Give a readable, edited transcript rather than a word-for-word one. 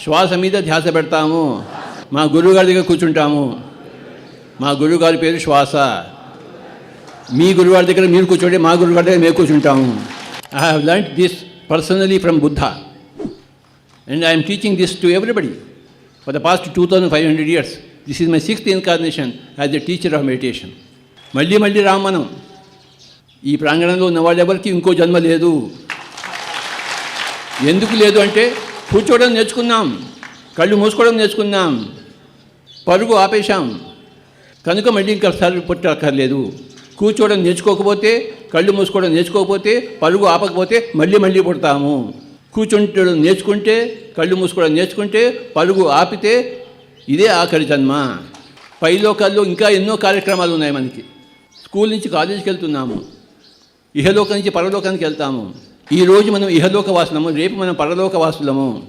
శ్వాస మీద ధ్యాస పెడతాము. మా గురువుగారి దగ్గర కూర్చుంటాము. మా గురువుగారి పేరు శ్వాస. మీ గురువుగారి దగ్గర మీరు కూర్చోండి, మా గురువుగారి దగ్గర మేము కూర్చుంటాము. I have learned this personally from Buddha and I'm teaching this to everybody for the past 2500 years. This is my 6th incarnation as a teacher of meditation. మళ్ళీ మళ్ళీ రామ్ మనం. ఈ ప్రాంగణంలో ఉన్న వాళ్ళెవరికి ఇంకో జన్మ లేదు. ఎందుకు లేదు అంటే కూర్చోవడం నేర్చుకున్నాం, కళ్ళు మూసుకోవడం నేర్చుకున్నాం, పరుగు ఆపేశాం, కనుక మళ్ళీ ఇంకోసారి పుట్టక్కర్లేదు. కూర్చోవడం నేర్చుకోకపోతే, కళ్ళు మూసుకోవడం నేర్చుకోకపోతే, పరుగు ఆపకపోతే మళ్ళీ మళ్ళీ పుడతాము. కూర్చుంటడం నేర్చుకుంటే, కళ్ళు మూసుకోవడం నేర్చుకుంటే, పరుగు ఆపితే ఇదే ఆఖరి జన్మ. పైలోకాల్లో ఇంకా ఎన్నో కార్యక్రమాలు ఉన్నాయి మనకి. స్కూల్ నుంచి కాలేజీకి వెళ్తున్నాము, ఇహలోకం నుంచి పరలోకానికి వెళ్తాము. ఈరోజు మనం ఇహలోక వాసులము, రేపు మనం పరలోక వాసులము.